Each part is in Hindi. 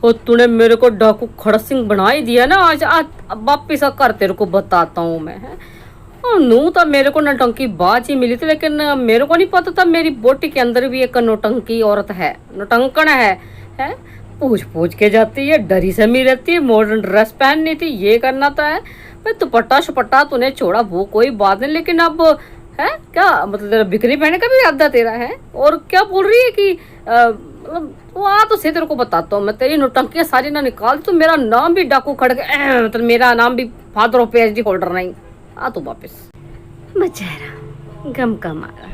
और तूने मेरे को डाकू खड़ा सिंह बना ही दिया ना आज। आज वापिस कर तेरे को बताता हूँ मैं, है। और नू तो मेरे को नौटंकी बाज ही मिली थी, लेकिन मेरे को नहीं पता था मेरी बोटी के अंदर भी एक नौटंकी औरत है, नौटंकन है। पूछ पूछ के जाती है, डरी समी रहती है, मॉडर्न ड्रेस पहननी थी, ये करना था है। भाई दुपट्टा सुपट्टा तूने छोड़ा वो कोई बात नहीं, लेकिन अब है क्या मतलब तेरा बिकनी पहने का भी इरादा तेरा है। और क्या बोल रही है कि मतलब वो आ तो से तेरे को बताता हूँ मैं, तेरी नौटंकियाँ सारी ना निकाल। तो मेरा नाम भी डाकू खड़ग मतलब मेरा नाम भी फादर ऑफ PhD होल्डर नहीं। आ तो वापस बेचारा गम का मारा।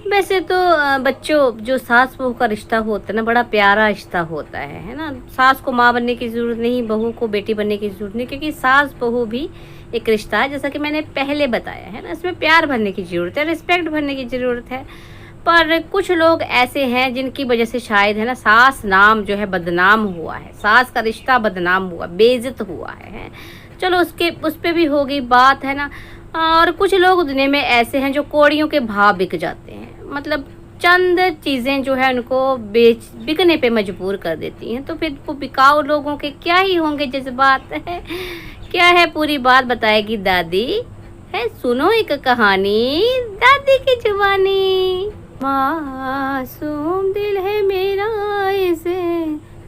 वैसे तो बच्चों जो सास बहू का रिश्ता होता है ना, बड़ा प्यारा रिश्ता होता है ना। सास को माँ बनने की ज़रूरत नहीं, बहू को बेटी बनने की ज़रूरत नहीं, क्योंकि सास बहू भी एक रिश्ता है, जैसा कि मैंने पहले बताया है ना। इसमें प्यार भरने की ज़रूरत है, रिस्पेक्ट भरने की ज़रूरत है। पर कुछ लोग ऐसे हैं जिनकी वजह से शायद है ना सास नाम जो है बदनाम हुआ है, सास का रिश्ता बदनाम हुआ, बेइज्जत हुआ है। चलो उस पर भी होगी बात, है ना। और कुछ लोग दुनिया में ऐसे हैं जो कौड़ियों के भाव बिक जाते हैं, मतलब चंद चीज़ें जो है उनको बिकने पे मजबूर कर देती हैं। तो फिर वो बिकाऊ लोगों के क्या ही होंगे जज्बात है। क्या है पूरी बात बताएगी दादी, है सुनो एक कहानी दादी की जुबानी। मासूम दिल है मेरा इसे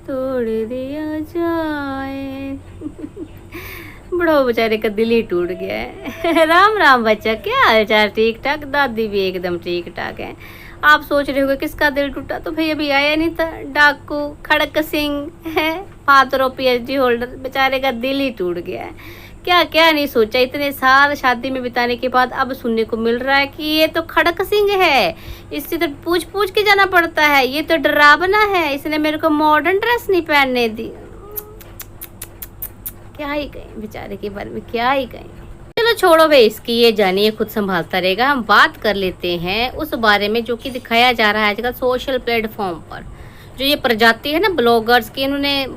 तोड़ दिया जाए। बड़ो बेचारे का दिल ही टूट गया है। राम राम बच्चा, क्या हाल चाल? ठीक ठाक? दादी भी एकदम ठीक ठाक है। आप सोच रहे होगे किसका दिल टूटा, तो भाई अभी आया नहीं था, डाकू खड़क सिंह है, फादर ऑफ PhD होल्डर, बेचारे का दिल ही टूट गया है। क्या क्या नहीं सोचा, इतने साल शादी में बिताने के बाद अब सुनने को मिल रहा है कि ये तो खड़क सिंह है, इससे तो पूछ पूछ के जाना पड़ता है, ये तो डरावना है, इसने मेरे को मॉडर्न ड्रेस नहीं पहनने दी। क्या ही कहें बेचारे के बारे में, क्या ही कहें। चलो छोड़ो भाई इसकी, ये जानिए खुद संभालता रहेगा। हम बात कर लेते हैं उस बारे में जो कि दिखाया जा रहा है आजकल सोशल प्लेटफॉर्म पर। जो ये प्रजाति है ना ब्लॉगर्स की, इन्होंने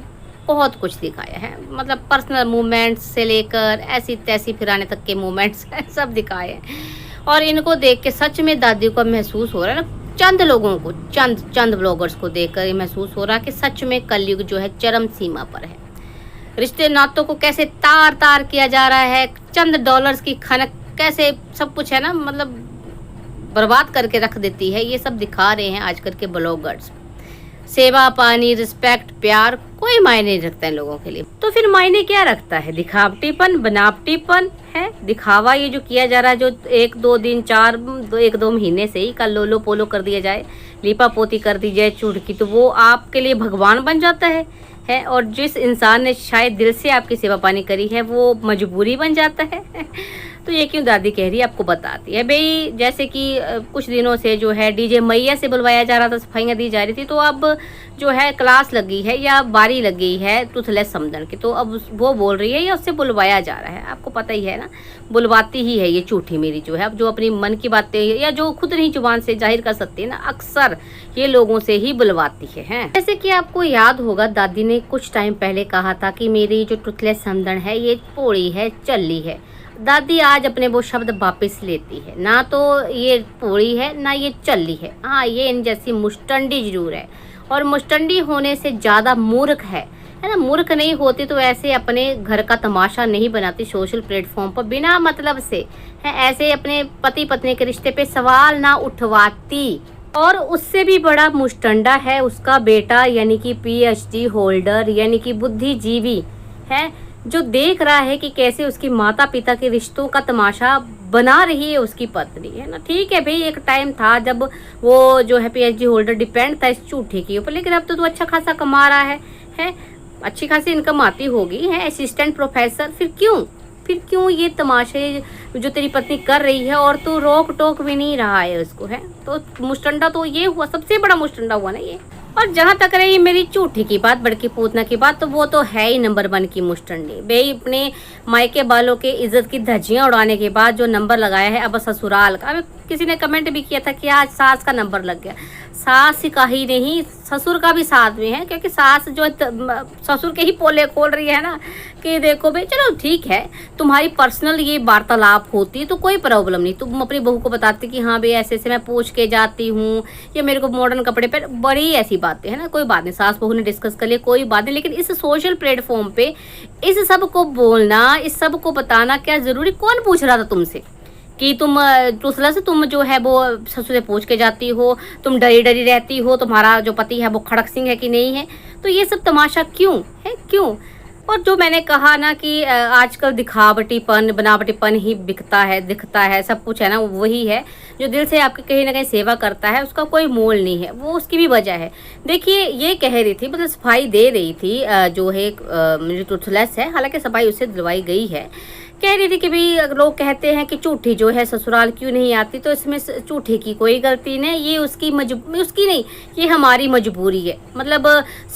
बहुत कुछ दिखाया है, मतलब पर्सनल मूवमेंट्स से लेकर ऐसी तैसी फिराने तक के मूवमेंट्स सब दिखाए हैं। और इनको देख के सच में दादी को महसूस हो रहा है ना, चंद लोगों को, चंद ब्लॉगर्स को देखकर महसूस हो रहा है कि सच में कलयुग जो है चरम सीमा पर है। रिश्ते नातों को कैसे तार तार किया जा रहा है, चंद डॉलर्स की खनक कैसे सब कुछ है ना, मतलब बर्बाद करके रख देती है, ये सब दिखा रहे हैं आजकल के ब्लॉगर्स। सेवा पानी रिस्पेक्ट प्यार कोई मायने नहीं रखता है लोगों के लिए। तो फिर मायने क्या रखता है? दिखावटीपन बनावटीपन है, दिखावा ये जो किया जा रहा है, जो एक दो महीने से ही कल लोलो पोलो कर दिया जाए, लीपा पोती कर दी जाए चुड़की, तो वो आपके लिए भगवान बन जाता है। और जिस इंसान ने शायद दिल से आपकी सेवा पानी करी है वो मजबूरी बन जाता है। तो ये क्यों दादी कह रही है आपको बताती है भाई। जैसे कि कुछ दिनों से जो है DJ मैया से बुलवाया जा रहा था, सफाइयाँ दी जा रही थी, तो अब जो है क्लास लगी है या बारी लगी है टूथलेस समझन की, तो अब वो बोल रही है या उससे बुलवाया जा रहा है। आपको पता ही है ना, बुलवाती ही है ये झूठी मेरी जो है, अब जो अपनी मन की बातें या जो खुद नहीं जुबान से जाहिर कर सकती है ना, अक्सर ये लोगों से ही बुलवाती है। जैसे कि आपको याद होगा दादी ने कुछ टाइम पहले कहा था कि मेरी जो टूथलेस समझन है ये पोड़ी है, चल्ली है। दादी आज अपने वो शब्द वापस लेती है, ना तो ये पोड़ी है ना ये चल्ली है, हाँ ये इन जैसी मुस्टंडी जरूर है। और मुस्टंडी होने से ज़्यादा मूर्ख है ना। मूर्ख नहीं होती तो ऐसे अपने घर का तमाशा नहीं बनाती सोशल प्लेटफॉर्म पर बिना मतलब से, है ऐसे अपने पति पत्नी के रिश्ते पे सवाल ना उठवाती। और उससे भी बड़ा मुस्टंडा है उसका बेटा, यानी कि PhD होल्डर, यानी कि बुद्धिजीवी है, जो देख रहा है कि कैसे उसकी माता पिता के रिश्तों का तमाशा बना रही है उसकी पत्नी, है ना। ठीक है भाई, एक टाइम था जब वो जो है PhD होल्डर डिपेंड था इस झूठे के ऊपर, लेकिन अब तो तू अच्छा खासा कमा रहा है अच्छी खासी इनकम आती होगी, है असिस्टेंट प्रोफेसर। फिर क्यों ये तमाशे जो तेरी पत्नी कर रही है और तू रोक टोक भी नहीं रहा है उसको, है। तो मुस्टंडा तो ये हुआ, सबसे बड़ा मुस्टंडा हुआ ना ये। और जहाँ तक रही मेरी झूठी की बात, बड़की पूतना की बात, तो वो तो है ही नंबर 1 की मुस्टंडी भाई। अपने मायके बालों के इज्जत की धज्जियां उड़ाने के बाद जो नंबर लगाया है अब ससुराल का। अब किसी ने कमेंट भी किया था कि आज सास का नंबर लग गया। सास का ही नहीं ससुर का भी साथ में है, क्योंकि सास जो ससुर के ही पोले खोल रही है ना कि देखो भाई चलो ठीक है, तुम्हारी पर्सनल ये वार्तालाप होती है तो कोई प्रॉब्लम नहीं, तुम अपनी बहू को बताते कि हाँ भाई ऐसे ऐसे मैं पूछ के जाती हूँ या मेरे को मॉडर्न कपड़े पर, बड़ी ऐसी बातें है ना, कोई बात नहीं, सास बहू ने डिस्कस कर लिया कोई बात नहीं। लेकिन इस सोशल प्लेटफॉर्म पे इस सब को बोलना, इस सब को बताना क्या जरूरी? कौन पूछ रहा था तुमसे कि तुम दूसरा से तुम जो है वो ससुर से पूछ के जाती हो, तुम डरी डरी रहती हो, तुम्हारा जो पति है वो खड़क सिंह है कि नहीं है? तो ये सब तमाशा क्यों है, क्यों? और जो मैंने कहा ना कि आजकल दिखावटीपन बनावटीपन ही बिकता है, दिखता है, सब कुछ है ना वही है। जो दिल से आपकी कहीं ना कहीं सेवा करता है उसका कोई मोल नहीं है, वो उसकी भी वजह है। देखिए ये कह रही थी, मतलब सफाई दे रही थी, जो है मेरी टूथलेस है, हालांकि सफाई उससे दिलवाई गई है। कह रही थी कि भाई लोग कहते हैं कि झूठी जो है ससुराल क्यों नहीं आती, तो इसमें झूठी की कोई गलती नहीं, ये उसकी उसकी नहीं, ये हमारी मजबूरी है। मतलब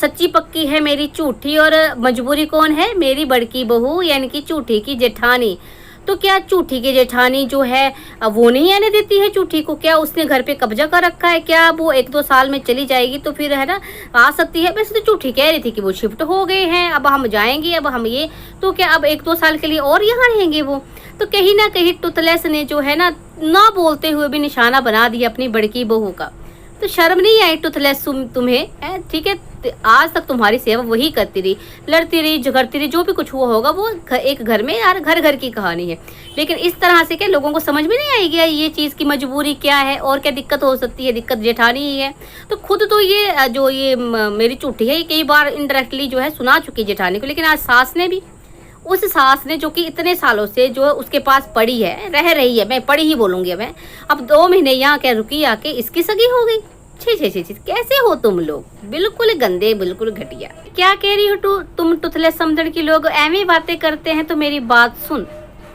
सच्ची पक्की है मेरी झूठी, और मजबूरी कौन है? मेरी बड़की बहू यानी कि झूठी की जेठानी। तो क्या झूठी की जेठानी जो है वो नहीं आने देती है झूठी को? क्या उसने घर पे कब्जा कर रखा है? क्या वो 1-2 साल में चली जाएगी तो फिर है ना आ सकती है? वैसे तो झूठी कह रही थी कि वो शिफ्ट हो गए हैं, अब हम जाएंगे, अब हम ये, तो क्या अब 1-2 साल के लिए और यहाँ रहेंगे वो? तो कहीं ना कहीं टुथलेस ने जो है ना बोलते हुए भी निशाना बना दिया अपनी बड़की बहू का। तो शर्म नहीं आई टुथलेस तुम्हें? ठीक है, आज तक तुम्हारी सेवा वही करती रही, लड़ती रही, झगड़ती रही, जो भी कुछ हुआ होगा वो एक घर में यार घर घर की कहानी है। लेकिन इस तरह से क्या लोगों को समझ में नहीं आएगी ये चीज़ की मजबूरी क्या है और क्या दिक्कत हो सकती है? दिक्कत जेठानी ही है। तो खुद तो ये जो ये मेरी झूठी है, ये कई बार इनडायरेक्टली जो है सुना चुकी जेठानी को, लेकिन आज सास ने भी, उस सास ने जो कि इतने सालों से जो उसके पास पड़ी है, रह रही है, मैं पड़ी ही बोलूंगी अब 2 महीने यहाँ क्या रुकी आके इसकी सगी हो गई। छी, कैसे हो तुम लोग? बिल्कुल गंदे, बिल्कुल घटिया। क्या कह रही हो तुम टुथलेस समझण की लोग ऐਵੇਂ बातें करते हैं? तो मेरी बात सुन,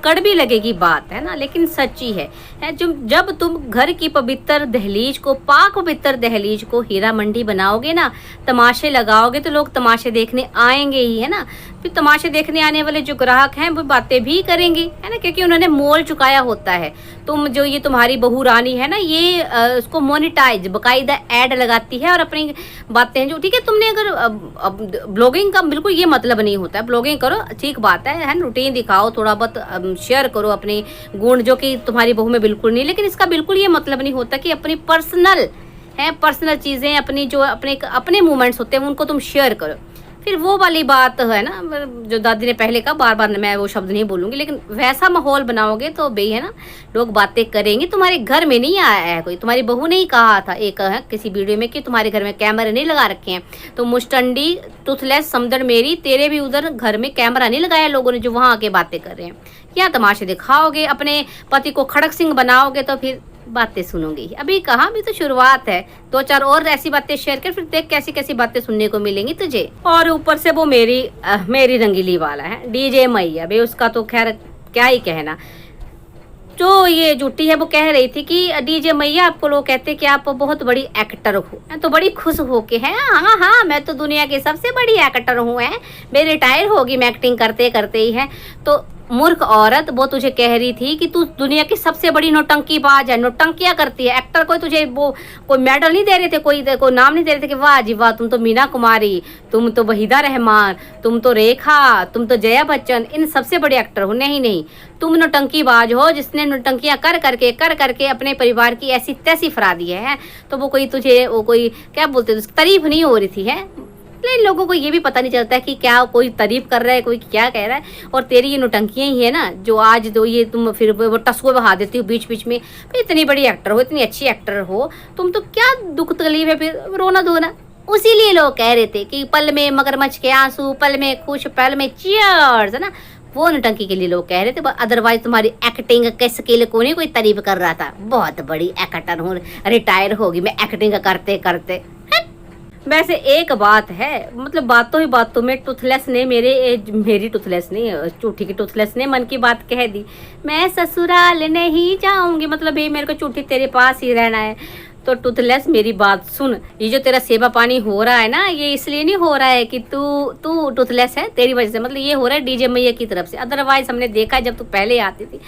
कड़वी लगेगी बात है ना, लेकिन सच्ची है। जब तुम घर की पवित्र दहलीज को, पाक पवित्र दहलीज को हीरा मंडी बनाओगे ना, तमाशे लगाओगे, तो लोग तमाशे देखने आएंगे ही, है ना। फिर तमाशे देखने आने वाले जो ग्राहक हैं वो बातें भी करेंगे, है ना, क्योंकि उन्होंने मोल चुकाया होता है। तुम जो ये तुम्हारी बहू रानी है ना, ये उसको मोनिटाइज बकायदा ऐड लगाती है और अपनी बातें जो, ठीक है, तुमने अगर ब्लॉगिंग का बिल्कुल ये मतलब नहीं होता है, ब्लॉगिंग करो ठीक बात है, रूटीन दिखाओ, थोड़ा बहुत शेयर करो अपने गुण जो कि तुम्हारी बहू में बिल्कुल नहीं, लेकिन इसका बिल्कुल ये मतलब नहीं होता कि अपनी पर्सनल चीज़ें, अपनी जो अपने मूवमेंट्स होते हैं उनको तुम शेयर करो। फिर वो वाली बात है ना जो दादी ने पहले कहा, बार बार मैं वो शब्द नहीं बोलूंगी, लेकिन वैसा माहौल बनाओगे तो भाई है ना लोग बातें करेंगे। तुम्हारे घर में नहीं आया है कोई, तुम्हारी बहू ने ही कहा था एक किसी वीडियो में कि तुम्हारे घर में कैमरे नहीं लगा रखे हैं। तो मुस्टंडी टुथलेस समझण मेरी, तेरे भी उधर घर में कैमरा नहीं लगाया लोगों ने जो वहाँ आके बातें कर रहे हैं। क्या तमाशे दिखाओगे, अपने पति को खड़क सिंह बनाओगे तो फिर बातें सुनूंगी। अभी कहाँ, अभी तो शुरुआत है, 2-4 और ऐसी बातें शेयर कर, फिर देख कैसी कैसी बातें सुनने को मिलेंगी तुझे। और ऊपर से वो मेरी रंगीली वाला है डीजे मैया, भाई उसका तो खैर क्या ही कहना। जो ये जुटी है वो कह रही थी कि डीजे मैया आपको लोग कहते हैं कि आप बहुत बड़ी एक्टर हो, तो बड़ी खुश हो के है। हाँ, मैं तो दुनिया की सबसे बड़ी एक्टर हूँ, है, मैं रिटायर होगी मैं एक्टिंग करते करते ही है। तो मूर्ख औरत, वो तुझे कह रही थी कि तू दुनिया की सबसे बड़ी नौटंकीबाज है, नौटंकियां करती है, एक्टर। कोई तुझे वो कोई मेडल नहीं दे रहे थे, कोई नाम नहीं दे रहे थे कि वाह जी वाह तुम तो मीना कुमारी, तुम तो वहीदा रहमान, तुम तो रेखा, तुम तो जया बच्चन, इन सबसे बड़े एक्टर हो। नहीं, तुम नौटंकीबाज हो जिसने नौटंकियां कर करके अपने परिवार की ऐसी तैसी फरा दी है। तो वो कोई तुझे वो कोई क्या बोलते, तारीफ नहीं हो रही थी, है। लेकिन लोगों को ये भी पता नहीं चलता है कि क्या कोई तारीफ कर रहा है, कोई क्या कह रहा है। और तेरी ये नौटंकियां ही है ना जो आज दो ये तुम फिर वो टसुए बहा देती हो बीच बीच में। इतनी बड़ी एक्टर हो, इतनी अच्छी एक्टर हो तुम, तो क्या दुख तकलीफ है फिर रोना धोना। उसीलिए लोग कह रहे थे कि पल में मगरमच्छ के आंसू, पल में खुश, पल में चीयर्स, है ना, वो नौटंकी के लिए लोग कह रहे थे। अदरवाइज तुम्हारी एक्टिंग के स्किल को नहीं कोई तारीफ कर रहा था। बहुत बड़ी एक्टर हूँ, रिटायर होगी मैं एक्टिंग करते करते। वैसे एक बात है, मतलब बातों में टुथलेस ने मेरी टुथलेस ने, चूठी की टुथलेस ने मन की बात कह दी। मैं ससुराल नहीं जाऊंगी, मतलब ये मेरे को चूठी तेरे पास ही रहना है। तो टुथलेस मेरी बात सुन, ये जो तेरा सेवा पानी हो रहा है ना, ये इसलिए नहीं हो रहा है कि तू टुथलेस है, तेरी वजह से, मतलब ये हो रहा है डीजे मैया की तरफ से। अदरवाइज हमने देखा जब तू पहले आती थी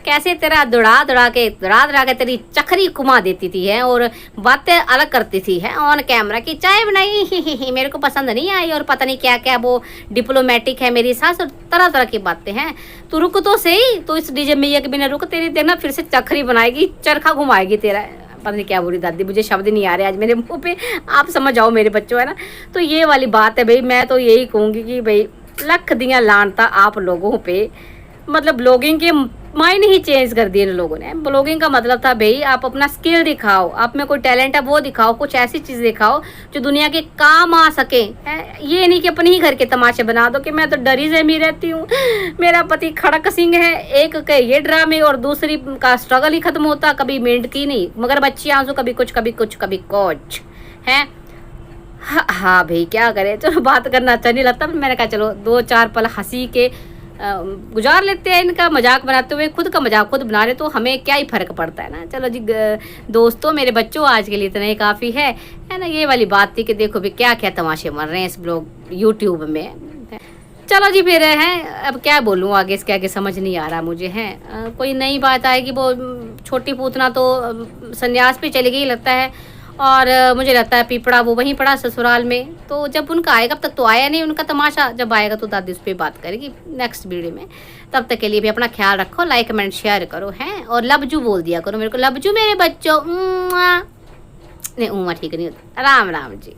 कैसे तेरा दौड़ा दौड़ा के तेरी चखरी घुमा देती थी है, और बातें अलग करती थी है ऑन कैमरा की चाय बनाई ही मेरे को पसंद नहीं आई, और पता नहीं क्या क्या वो डिप्लोमेटिक है मेरी सास, और तरह तरह की बातें हैं। तू रुक तो सही, तो इस डीजे मैया के बिना रुक, तेरी देखना फिर से चखरी बनाएगी, चरखा घुमाएगी तेरा। पता नहीं क्या बोली दादी, मुझे शब्द नहीं आ रहे आज मेरे मुंह पे, आप समझ जाओ मेरे बच्चों है ना। तो ये वाली बात है भाई, मैं तो यही कहूँगी कि भाई लख दिया लानता आप लोगों पे, मतलब ब्लॉगिंग के मायने ही चेंज कर दिए इन लोगों ने। ब्लॉगिंग का मतलब था भाई आप अपना स्किल दिखाओ, आप में कोई टैलेंट है वो दिखाओ, कुछ ऐसी चीज़ दिखाओ जो दुनिया के काम आ सके है। ये नहीं कि अपने ही घर के तमाशे बना दो कि मैं तो डरी सहमी रहती हूँ, मेरा पति खड़क सिंह है, एक के ये ड्रामे और दूसरी का स्ट्रगल ही खत्म होता, कभी मिनट की नहीं मगर बच्ची आंसू, कभी कुछ कभी कुछ कभी कुछ है। हाँ भाई क्या करें, चलो बात करना अच्छा नहीं लगता, मैंने कहा चलो 2-4 पल हंसी के गुजार लेते हैं, इनका मजाक बनाते हुए खुद का मजाक खुद बना रहे तो हमें क्या ही फ़र्क पड़ता है ना। चलो जी दोस्तों मेरे बच्चों आज के लिए इतना ही काफ़ी है ना। ये वाली बात थी कि देखो भी क्या क्या तमाशे मर रहे हैं इस ब्लॉग यूट्यूब में। चलो जी फिर है, अब क्या बोलूँ आगे, इसके आगे समझ नहीं आ रहा मुझे है। कोई नई बात आएगी, वो छोटी पूतना तो संन्यास पे चली गई लगता है, और मुझे लगता है पीपड़ा वो वहीं पड़ा ससुराल में। तो जब उनका आएगा, अब तक तो आया नहीं उनका तमाशा, जब आएगा तो दादी उस पर बात करेगी नेक्स्ट वीडियो में। तब तक के लिए भी अपना ख्याल रखो, लाइक कमेंट शेयर करो हैं, और लवजू बोल दिया करो मेरे को, लवजू मेरे बच्चों। नहीं ठीक नहीं होता। राम राम जी।